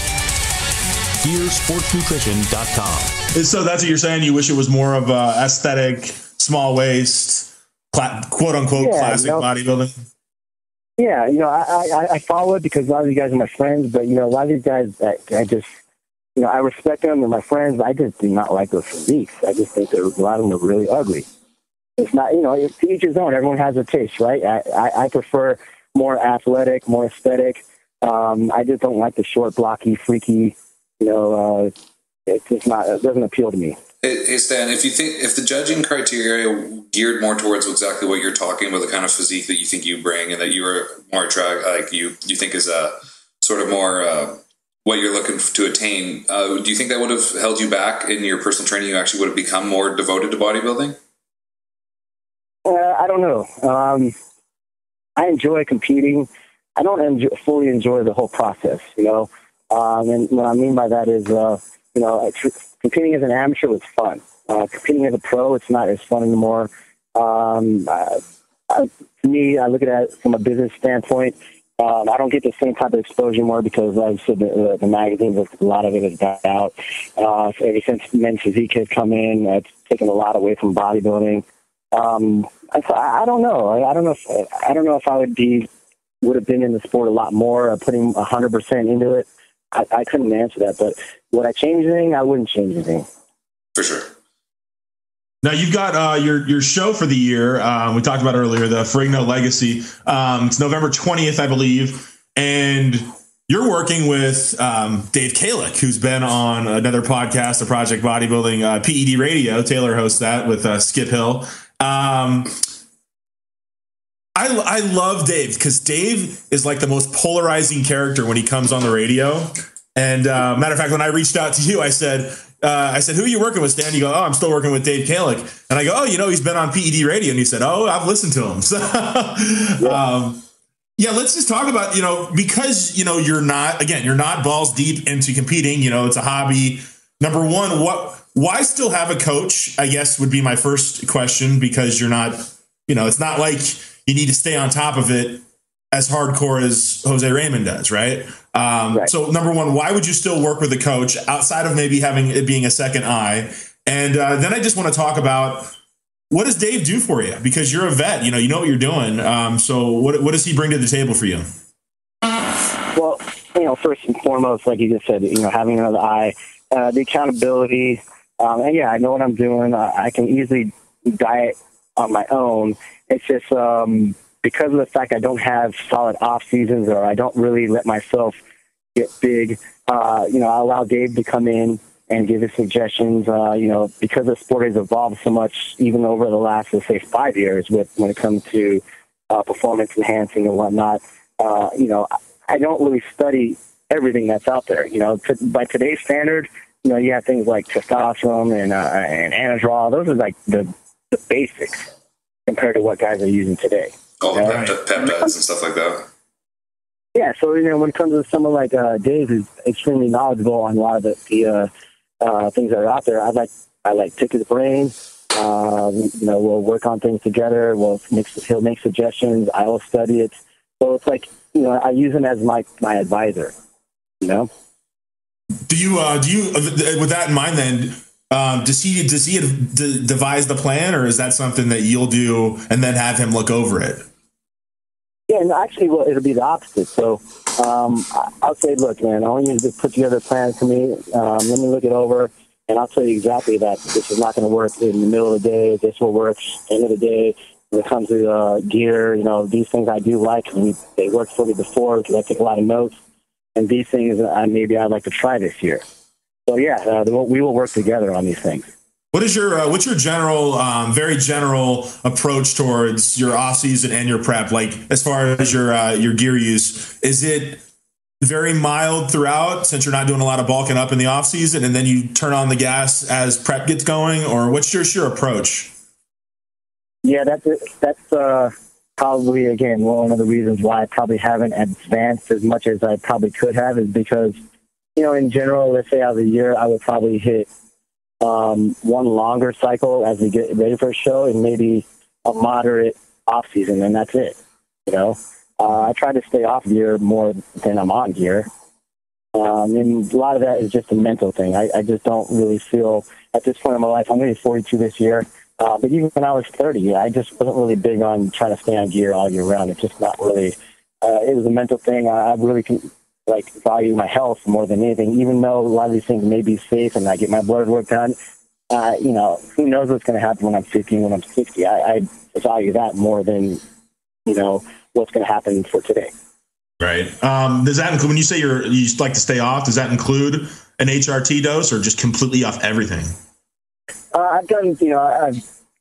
Speaker 4: GearSportsNutrition.com.
Speaker 1: So that's what you're saying? You wish it was more of a aesthetic, small waist, quote-unquote classic bodybuilding?
Speaker 2: Yeah, you know, I follow it because a lot of these guys are my friends, but, you know, a lot of these guys, I just... You know, I respect them, they're my friends, but I just do not like those physiques. I just think a lot of them are really ugly. It's not, you know, it's to each his own. Everyone has a taste, right? I prefer more athletic, more aesthetic. I just don't like the short, blocky, freaky, you know, it's just not, it doesn't appeal to me.
Speaker 3: Hey Stan, if the judging criteria geared more towards exactly what you're talking about, the kind of physique that you think you bring and that you are more like you think is a sort of more, what you're looking to attain, do you think that would have held you back in your personal training? You actually would have become more devoted to bodybuilding?
Speaker 2: I don't know. I enjoy competing. I don't fully enjoy the whole process, you know. And what I mean by that is, you know, competing as an amateur was fun. Competing as a pro, it's not as fun anymore. To me, I look at it from a business standpoint. I don't get the same type of exposure anymore because, like I said, the magazines, a lot of it has died out. Ever since men's physique has come in, it's taken a lot away from bodybuilding. I don't know. I don't know if I would have been in the sport a lot more, putting 100% into it. I couldn't answer that. But would I change anything? I wouldn't change anything.
Speaker 3: For sure.
Speaker 1: Now you've got your show for the year. We talked about earlier, the Ferrigno Legacy. It's November 20th, I believe, and you're working with Dave Kalick, who's been on another podcast, the Project Bodybuilding PED Radio. Taylor hosts that with Skip Hill. I love Dave because Dave is like the most polarizing character when he comes on the radio. And matter of fact, when I reached out to you, I said, who are you working with, Stan? You go, oh, I'm still working with Dave Kalick. And I go, oh, he's been on PED radio. And you said, oh, I've listened to him. So, yeah, let's just talk about, because, you're not balls deep into competing, it's a hobby. Number one, why still have a coach, I guess would be my first question, because you're not, it's not like you need to stay on top of it as hardcore as Jose Raymond does, right? Right. So number one, why would you still work with a coach outside of maybe having it being a second eye? And then I just want to talk about, what does Dave do for you? Because you're a vet, you know what you're doing. So what does he bring to the table for you?
Speaker 2: Well, first and foremost, like you just said, having another eye, the accountability, and yeah, I know what I'm doing. I can easily diet on my own. It's just because of the fact I don't have solid off seasons, or I don't really let myself get big. I allow Dave to come in and give his suggestions. Because the sport has evolved so much, even over the last, let's say, 5 years, when it comes to performance enhancing and whatnot. I don't really study everything that's out there. By today's standard, you have things like testosterone and anadrol. Those are like the basics compared to what guys are using today.
Speaker 3: Peptides and stuff like that.
Speaker 2: Yeah, so when it comes to someone like Dave, who's extremely knowledgeable on a lot of the things that are out there, I like pick his brain. We'll work on things together. He'll make suggestions. I will study it. So it's like I use him as my advisor.
Speaker 1: Do you with that in mind then? Does he devise the plan, or is that something that you'll do and then have him look over it?
Speaker 2: Yeah, and actually, it'll be the opposite. So I'll say, look, man, I want you to put together a plan for me. Let me look it over, and I'll tell you exactly that this is not going to work in the middle of the day. This will work at the end of the day. When it comes to gear, these things I do like. They worked for me before because I take a lot of notes. And these things maybe I'd like to try this year. So yeah, we will work together on these things.
Speaker 1: What's your general, very general approach towards your off season and your prep? Like as far as your gear use, is it very mild throughout since you're not doing a lot of bulking up in the off season, and then you turn on the gas as prep gets going, or what's your approach?
Speaker 2: Yeah, that's probably, again, one of the reasons why I probably haven't advanced as much as I probably could have is because, in general, let's say out of the year, I would probably hit one longer cycle as we get ready for a show and maybe a moderate off season, and that's it. I try to stay off gear more than I'm on gear. And a lot of that is just a mental thing. I just don't really feel at this point in my life, I'm going to be 42 this year. But even when I was 30, I just wasn't really big on trying to stay on gear all year round. It's just not really, it was a mental thing. I really value my health more than anything, even though a lot of these things may be safe and I get my blood work done. Who knows what's going to happen when I'm 50 and when I'm 60. I value that more than, what's going to happen for today.
Speaker 1: Right. Does that include, when you say you like to stay off, does that include an HRT dose or just completely off everything?
Speaker 2: I've done,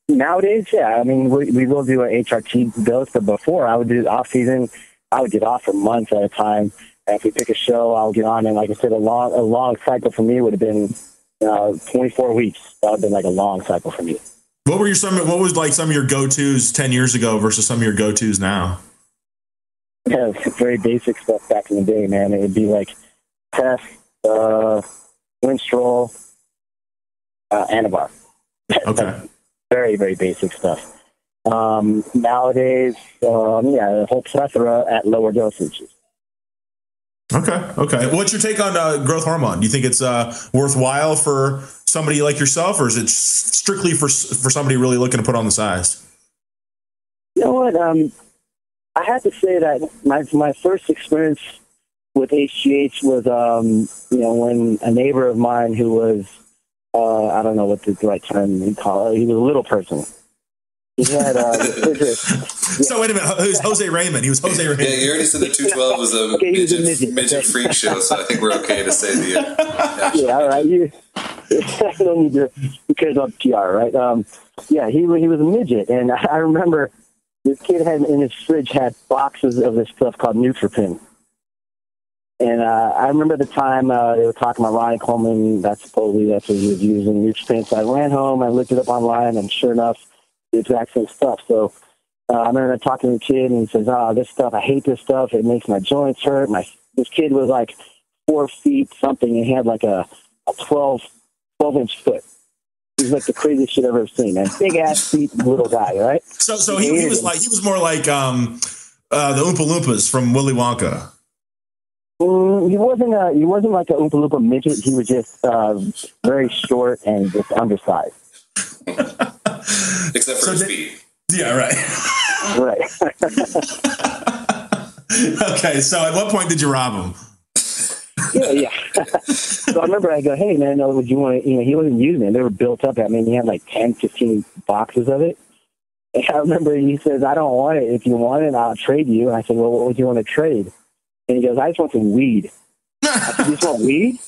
Speaker 2: nowadays, yeah. I mean, we will do an HRT dose, but before I would do off season, I would get off for months at a time. And if we pick a show, I'll get on. And like I said, a long cycle for me would have been 24 weeks. That would have been like a long cycle for me.
Speaker 1: What was some of your go-tos 10 years ago versus some of your go-tos now?
Speaker 2: Yeah, very basic stuff back in the day, man. It would be like test, Winstrol, Anabar.
Speaker 1: Okay.
Speaker 2: Very, very basic stuff. Nowadays, a whole plethora at lower dosages.
Speaker 1: Okay. What's your take on growth hormone? Do you think it's worthwhile for somebody like yourself, or is it strictly for somebody really looking to put on the size?
Speaker 2: You know what? I have to say that my first experience with HGH was, when a neighbor of mine who was, I don't know what the right term you call it. He was a little person. He had
Speaker 1: So wait a minute. Who's Jose Raymond? He was Jose Raymond.
Speaker 3: Yeah, you already said the 212 was a midget freak show, so I think we're okay to say the.
Speaker 2: Yeah, all right. I don't need to. Who cares about PR, right? He was a midget, and I remember this kid had in his fridge had boxes of this stuff called Nutropin. And I remember the time they were talking about Ronnie Coleman. That's what he was using, nutrients. So I ran home, I looked it up online, and sure enough, the exact same stuff. So I remember talking to the kid, and he says, "Oh, this stuff, I hate this stuff. It makes my joints hurt." This kid was like 4 feet something, and he had like a 12-inch foot. He was like the craziest shit I've ever seen, man. Big ass feet, little guy, right?
Speaker 1: So he was more like the Oompa Loompas from Willy Wonka.
Speaker 2: He wasn't like an Oompa Loompa midget. He was just very short and just undersized.
Speaker 3: Except for his feet.
Speaker 1: Yeah, right.
Speaker 2: Right.
Speaker 1: Okay, so at what point did you rob him?
Speaker 2: Yeah. So I remember I go, "Hey, man, would you want to," he wasn't using it. They were built up. I mean, he had like 10, 15 boxes of it. And I remember he says, "I don't want it. If you want it, I'll trade you." And I said, "Well, what would you want to trade?" And he goes, "I just want some weed." I said, "You just want weed?"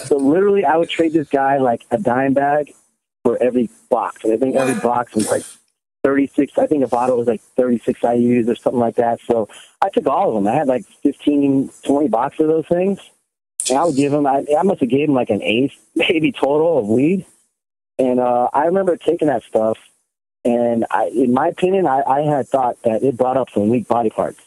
Speaker 2: So literally, I would trade this guy like a dime bag for every box. And I think every box was like 36. I think a bottle was like 36 IUs or something like that. So I took all of them. I had like 15, 20 boxes of those things. And I would give him, I must have gave him like an eighth, maybe total of weed. And I remember taking that stuff. And in my opinion, I had thought that it brought up some weak body parts.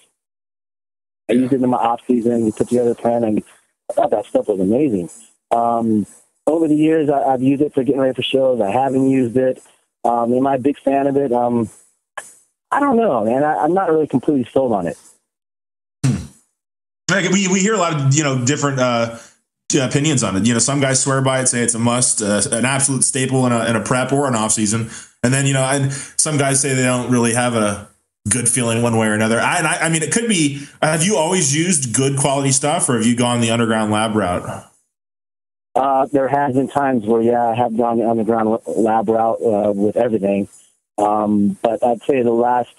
Speaker 2: I used it in my off season. We put together a plan, and I thought that stuff was amazing. Over the years, I've used it for getting ready for shows. I haven't used it. Am I a big fan of it? I don't know, man. I'm not really completely sold on it.
Speaker 1: We hear a lot of different opinions on it. Some guys swear by it, say it's a must, an absolute staple in a prep or an off season. And then some guys say they don't really have a good feeling one way or another. I mean, it could be. Have you always used good quality stuff, or have you gone the underground lab route?
Speaker 2: There has been times where, I have gone the underground lab route with everything. But I'd say the last,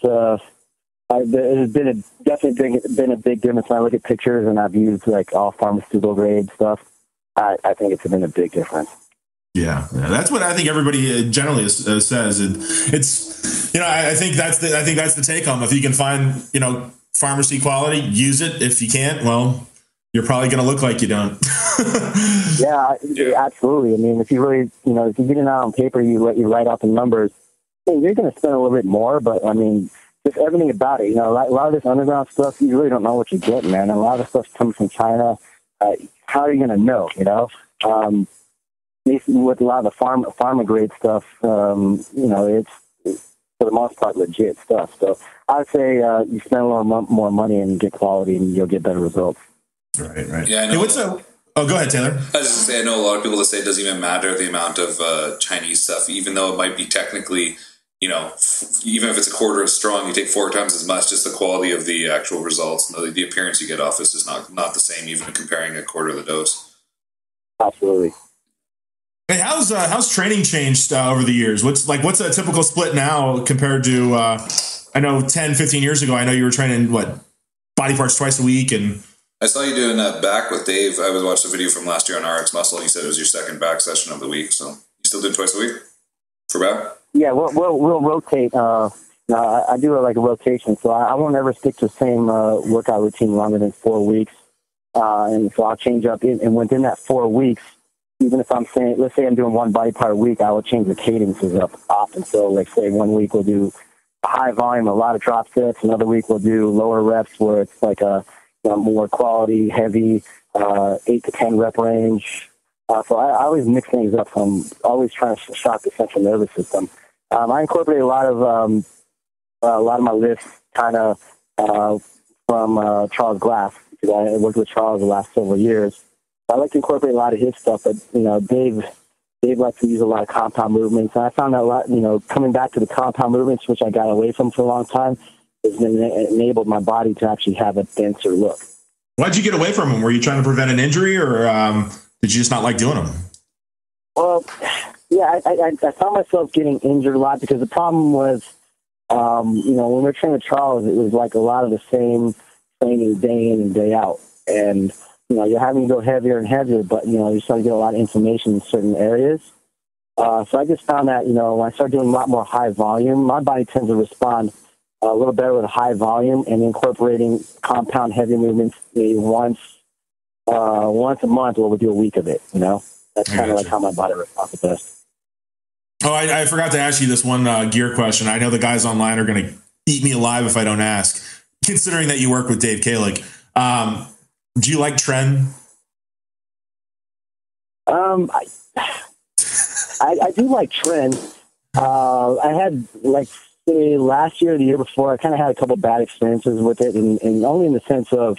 Speaker 2: there's definitely been a big difference when I look at pictures and I've used like all pharmaceutical grade stuff. I think it's been a big difference.
Speaker 1: Yeah, that's what I think everybody generally says. It's I think that's the take home. If you can find pharmacy quality, use it. If you can't, well, you're probably going to look like you don't.
Speaker 2: Yeah, absolutely. I mean, if you really if you get it out on paper, you write out the numbers. You're going to spend a little bit more, but I mean, just everything about it. A lot of this underground stuff, you really don't know what you get, man. And a lot of stuff comes from China. How are you going to know? With a lot of the pharma grade stuff, it's for the most part legit stuff. So I'd say you spend a little more money and get quality, and you'll get better results.
Speaker 3: Right. Yeah, I know.
Speaker 1: Hey, oh, go ahead, Taylor.
Speaker 3: I was just going to say, I know a lot of people that say it doesn't even matter the amount of Chinese stuff, even though it might be technically, even if it's a quarter as strong, you take 4 times as much. Just the quality of the actual results, and the appearance you get off is just not the same, even comparing a quarter of the dose.
Speaker 2: Absolutely.
Speaker 1: Hey, how's training changed over the years? What's a typical split now compared to I know 10, 15 years ago? I know you were training body parts twice a week, and
Speaker 3: I saw you doing that back with Dave. I was watching a video from last year on RX Muscle, and you said it was your second back session of the week. So you still do it twice a week for back?
Speaker 2: Yeah, we'll rotate. I do a rotation, so I won't ever stick to the same workout routine longer than 4 weeks. And so I'll change up, and within that 4 weeks, even if let's say I'm doing one body part a week, I will change the cadences up often. So, say 1 week we'll do a high volume, a lot of drop sets. Another week we'll do lower reps where it's like a more quality, heavy, 8 to 10 rep range. So I always mix things up. So I'm always trying to shock the central nervous system. I incorporate a lot of my lifts kind of from Charles Glass, because I worked with Charles the last several years. I like to incorporate a lot of his stuff, but Dave likes to use a lot of compound movements. And I found that a lot, coming back to the compound movements, which I got away from for a long time, has enabled my body to actually have a denser look.
Speaker 1: Why'd you get away from them? Were you trying to prevent an injury, or did you just not like doing them?
Speaker 2: Well, yeah, I found myself getting injured a lot because the problem was, when we were training with Charles, it was like a lot of the same training day in and day out. And, you're having to go heavier and heavier, but, you're starting to get a lot of inflammation in certain areas. So I just found that, when I started doing a lot more high volume, my body tends to respond a little better with a high volume, and incorporating compound heavy movements maybe once once a month, we'll do a week of it. You know, that's kind of like how my body responds the best.
Speaker 1: Oh, I forgot to ask you this one gear question. I know the guys online are going to eat me alive if I don't ask. Considering that you work with Dave Kalick, do you like Trend?
Speaker 2: I do like Trend. I had, like, say, last year or the year before, I kind of had a couple bad experiences with it, and only in the sense of,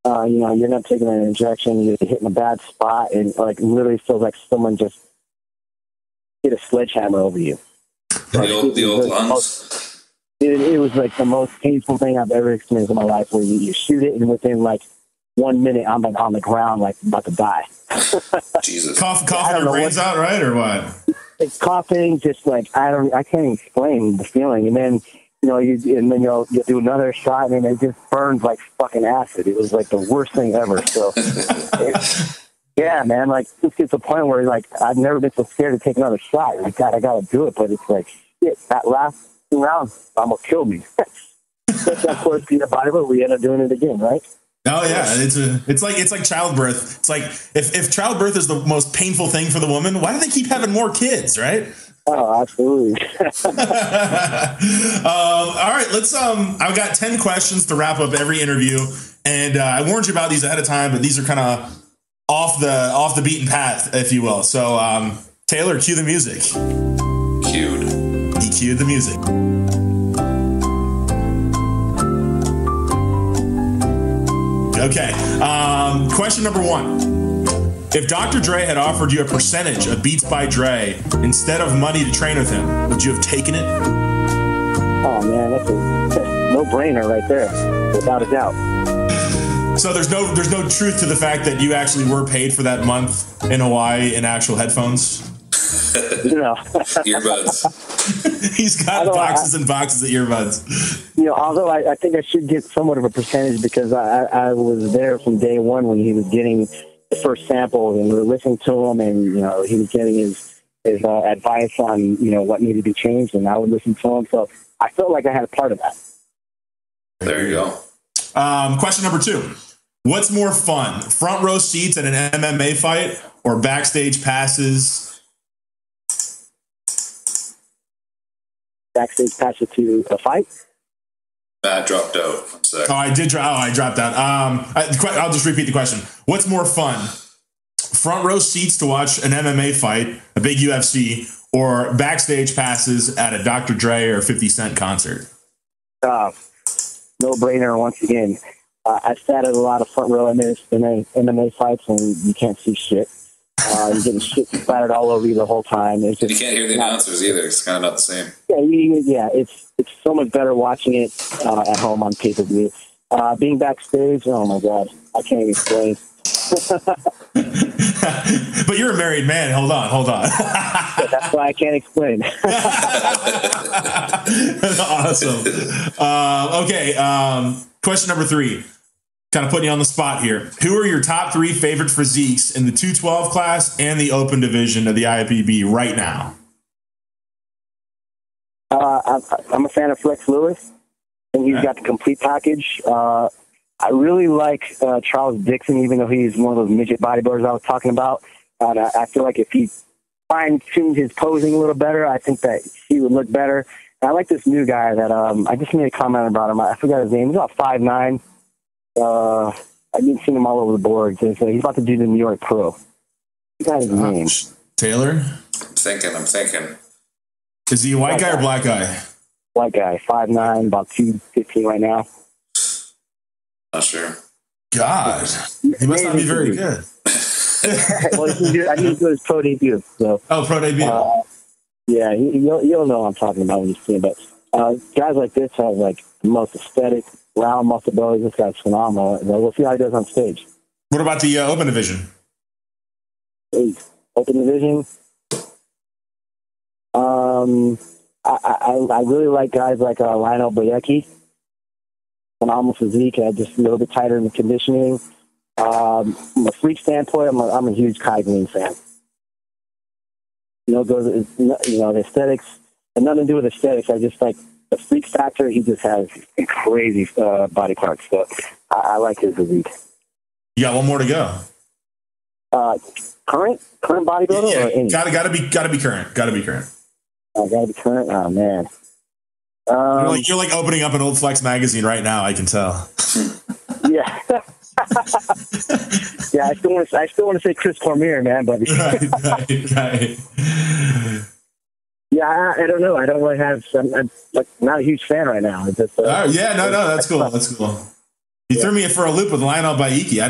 Speaker 2: you know, you're not taking an injection, you're hitting a bad spot, and, like, literally feels like someone just hit a sledgehammer over you. Like,
Speaker 3: the old lungs.
Speaker 2: It was like the most painful thing I've ever experienced in my life, where you shoot it, and within like 1 minute, I'm like on the ground, like about to die.
Speaker 3: Jesus.
Speaker 1: Coughing your brains out, right, or what?
Speaker 2: It's coughing, just like I can't explain the feeling. And then you'll do another shot, and it just burns like fucking acid. It was like the worst thing ever. So, yeah, man, like this gets to a point where like I've never been so scared to take another shot. Like, God, I gotta do it, but it's like shit. That last 2 rounds almost killed me. But of course, being a bodybuilder, we end up doing it again, right?
Speaker 1: Oh yeah, it's like childbirth. It's like if childbirth is the most painful thing for the woman, why do they keep having more kids, right?
Speaker 2: Oh, absolutely.
Speaker 1: All right, let's. I've got 10 questions to wrap up every interview, and I warned you about these ahead of time, but these are kind of off the beaten path, if you will. So, Taylor, cue the music.
Speaker 3: Cued.
Speaker 1: He cued the music. Okay. Question number 1. If Dr. Dre had offered you a percentage of Beats by Dre instead of money to train with him, would you have taken it?
Speaker 2: Oh man, that's a no-brainer right there, without a doubt.
Speaker 1: So there's no truth to the fact that you actually were paid for that month in Hawaii in actual headphones?
Speaker 2: No.
Speaker 3: Earbuds.
Speaker 1: He's got boxes and boxes of earbuds.
Speaker 2: You know, although I think I should get somewhat of a percentage, because I was there from day one when he was getting the first samples, and we were listening to him, and you know, he was getting his advice on, you know, what needed to be changed, and I would listen to him. So I felt like I had a part of that.
Speaker 3: There you go.
Speaker 1: Question number 2. What's more fun, front row seats at an MMA fight or backstage passes?
Speaker 2: Backstage passes to a fight?
Speaker 3: Matt dropped out. 1 sec.
Speaker 1: Oh, I dropped out. I'll just repeat the question. What's more fun, front row seats to watch an MMA fight, a big UFC, or backstage passes at a Dr. Dre or 50 Cent concert?
Speaker 2: No-brainer once again. I've sat at a lot of front row MMA fights, and you can't see shit. You're getting shit splattered all over you the whole time. It's just,
Speaker 3: you can't hear the announcers either. It's kind of not the same.
Speaker 2: Yeah, it's so much better watching it at home on pay-per-view. Being backstage, oh my God, I can't even explain.
Speaker 1: But you're a married man. Hold on.
Speaker 2: Yeah, that's why I can't explain.
Speaker 1: Awesome. Okay. Question number 3. Kind of putting you on the spot here. Who are your top 3 favorite physiques in the 212 class and the open division of the IFBB right now?
Speaker 2: I'm a fan of Flex Lewis, and he's got the complete package. I really like Charles Dixon, even though he's one of those midget bodybuilders I was talking about. And I feel like if he fine-tuned his posing a little better, I think that he would look better. And I like this new guy that I just made a comment about him. I forgot his name. He's about 5'9". I've been seeing him all over the board. He's about to do the New York Pro. You got his name.
Speaker 1: Taylor?
Speaker 3: I'm thinking.
Speaker 1: Is he a white guy or black guy?
Speaker 2: White guy, 5'9", about 215 right now.
Speaker 3: Not sure.
Speaker 1: God, he must not be very good.
Speaker 2: Well, I need to do his pro debut. So.
Speaker 1: Oh, pro debut.
Speaker 2: Yeah, you'll know what I'm talking about when you see him. But guys like this have like the most aesthetic, round muscle bellies. This guy's phenomenal. We'll see how he does on stage.
Speaker 1: What about the open division?
Speaker 2: Open division. I really like guys like Lionel Boyecki. Phenomenal physique, just a little bit tighter in the conditioning. From a freak standpoint, I'm a huge Kai Green fan. The aesthetics, and nothing to do with aesthetics. I just like the freak factor. He just has crazy body parts. So I like his physique.
Speaker 1: You got one more to go.
Speaker 2: Current bodybuilder or any?
Speaker 1: Gotta be current. Gotta be current.
Speaker 2: Gotta be current. Oh man.
Speaker 1: You're like opening up an Old Flex magazine right now. I can tell.
Speaker 2: Yeah. Yeah, I still want to say Chris Cormier, man, but
Speaker 1: right.
Speaker 2: Yeah, I don't know. I don't really have. I'm like not a huge fan right now. It's just,
Speaker 1: no, that's cool. That's cool. You threw me for a loop with Lionel Baiki.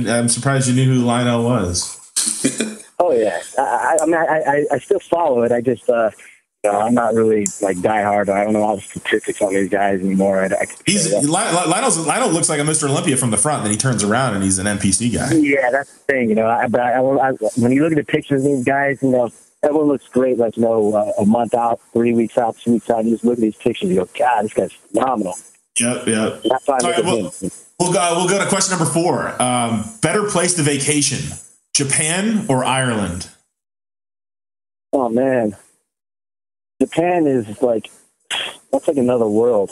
Speaker 1: I'm surprised you knew who Lionel was.
Speaker 2: Oh yeah, I mean, I still follow it. I just, I'm not really like diehard. I don't know all the statistics on these guys anymore.
Speaker 1: Lionel looks like a Mr. Olympia from the front. Then he turns around and he's an NPC guy.
Speaker 2: Yeah, that's the thing. When you look at the pictures of these guys, everyone looks great. Like a month out, 3 weeks out, 2 weeks out. You just look at these pictures, you go, God, this guy's phenomenal.
Speaker 1: Yep.
Speaker 2: That's why I look at him.
Speaker 1: We'll go to question number 4. Better place to vacation, Japan or Ireland?
Speaker 2: Oh man, Japan is that's like another world.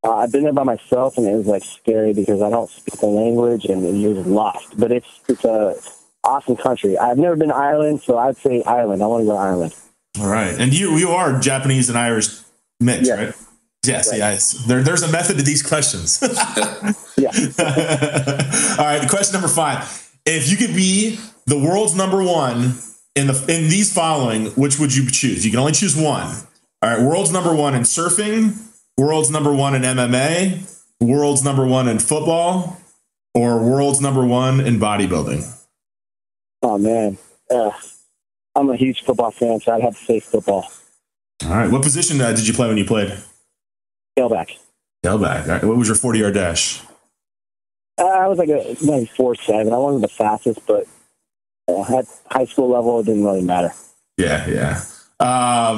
Speaker 2: I've been there by myself, and it was like scary because I don't speak the language, and you're just lost. But it's a awesome country. I've never been to Ireland, so I'd say Ireland. I want to go to Ireland.
Speaker 1: All right, and you are Japanese and Irish mixed, right? Yes, right. Yes. There's a method to these questions.
Speaker 2: Yeah.
Speaker 1: All right, question number 5. If you could be the world's number one in these following, which would you choose? You can only choose one. All right, world's number one in surfing, world's number one in MMA, world's number one in football, or world's number one in bodybuilding?
Speaker 2: Oh, man. I'm a huge football fan, so I'd have to say football.
Speaker 1: All right. What position did you play when you played?
Speaker 2: Tailback.
Speaker 1: All right. What was your 40-yard dash?
Speaker 2: I was like maybe 4.7. I wasn't the fastest, but at high school level, it didn't really matter.
Speaker 1: Yeah.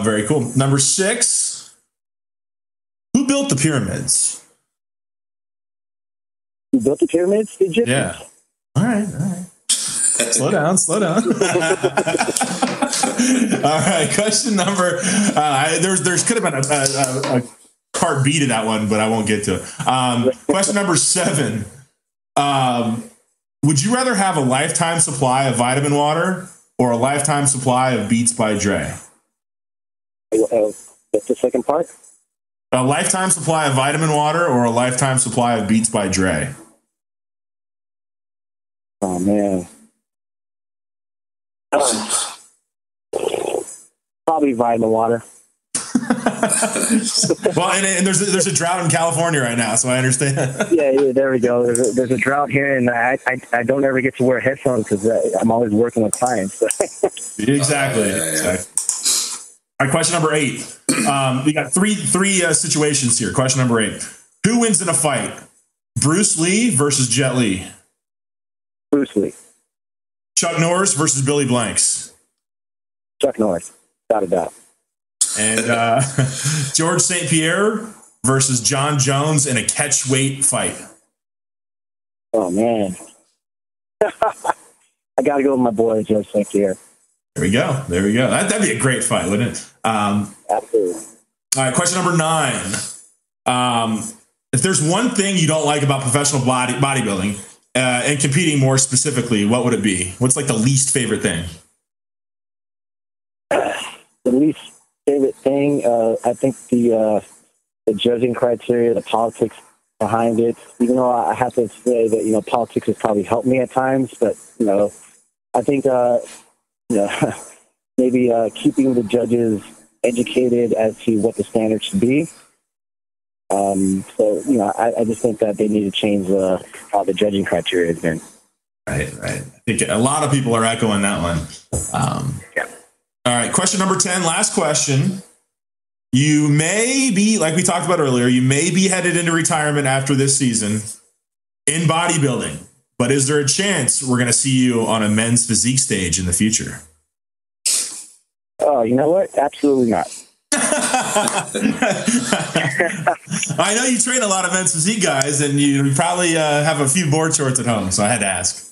Speaker 1: Very cool. Number 6. Who built the pyramids?
Speaker 2: Who built the pyramids? The Egyptians.
Speaker 1: Yeah. All right. Slow down. All right. Question number. There's could have been a part B to that one, but I won't get to it. Question number 7. Would you rather have a lifetime supply of vitamin water or a lifetime supply of Beats by Dre?
Speaker 2: What's the second part?
Speaker 1: A lifetime supply of vitamin water or a lifetime supply of Beats by Dre?
Speaker 2: Oh, man. Probably vitamin water.
Speaker 1: Well, and there's a drought in California right now, so I understand.
Speaker 2: Yeah, there we go. There's a drought here, and I don't ever get to wear headphones because I'm always working with clients.
Speaker 1: Exactly. All right, question number 8. We got three situations here. Question number 8. Who wins in a fight? Bruce Lee versus Jet Li?
Speaker 2: Bruce Lee.
Speaker 1: Chuck Norris versus Billy Blanks?
Speaker 2: Chuck Norris, without a doubt.
Speaker 1: And George St. Pierre versus John Jones in a catch weight fight?
Speaker 2: Oh, man. I got to go with my boy, George St. Pierre.
Speaker 1: There we go. That'd be a great fight, wouldn't it?
Speaker 2: Absolutely.
Speaker 1: All right, question number 9. If there's one thing you don't like about professional bodybuilding and competing more specifically, what would it be? What's like the least favorite thing?
Speaker 2: The least favorite thing, I think the judging criteria, the politics behind it. Even though I have to say that politics has probably helped me at times, but I think maybe keeping the judges educated as to what the standards should be. I just think that they need to change how the judging criteria has been.
Speaker 1: Right. I think a lot of people are echoing that one.
Speaker 2: Yeah.
Speaker 1: All right, question number 10, last question. You may be, like we talked about earlier, you may be headed into retirement after this season in bodybuilding, but is there a chance we're going to see you on a men's physique stage in the future?
Speaker 2: Oh, you know what? Absolutely not.
Speaker 1: I know you train a lot of men's physique guys, and you probably have a few board shorts at home, so I had to ask.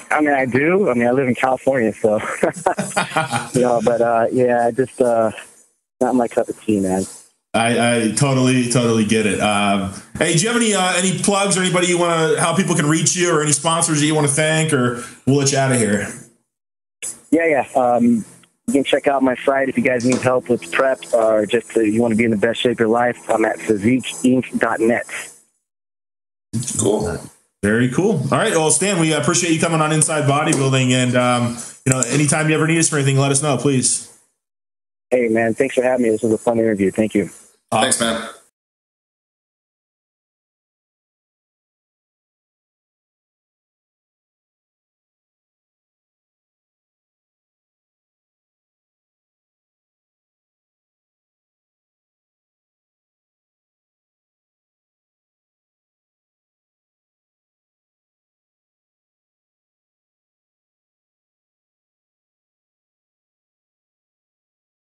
Speaker 2: I mean, I do. I mean, I live in California, so
Speaker 1: I
Speaker 2: just not my cup of tea, man.
Speaker 1: I totally get it. Hey, do you have any plugs or anybody you want to, how people can reach you, or any sponsors that you want to thank, or we'll let you out of here?
Speaker 2: Yeah. You can check out my site if you guys need help with prep or just you want to be in the best shape of your life. I'm at physiqueinc.net.
Speaker 3: Cool.
Speaker 1: Very cool. All right. Well, Stan, we appreciate you coming on Inside Bodybuilding, and anytime you ever need us for anything, let us know, please.
Speaker 2: Hey, man, thanks for having me. This was a fun interview. Thank you.
Speaker 3: Thanks, man.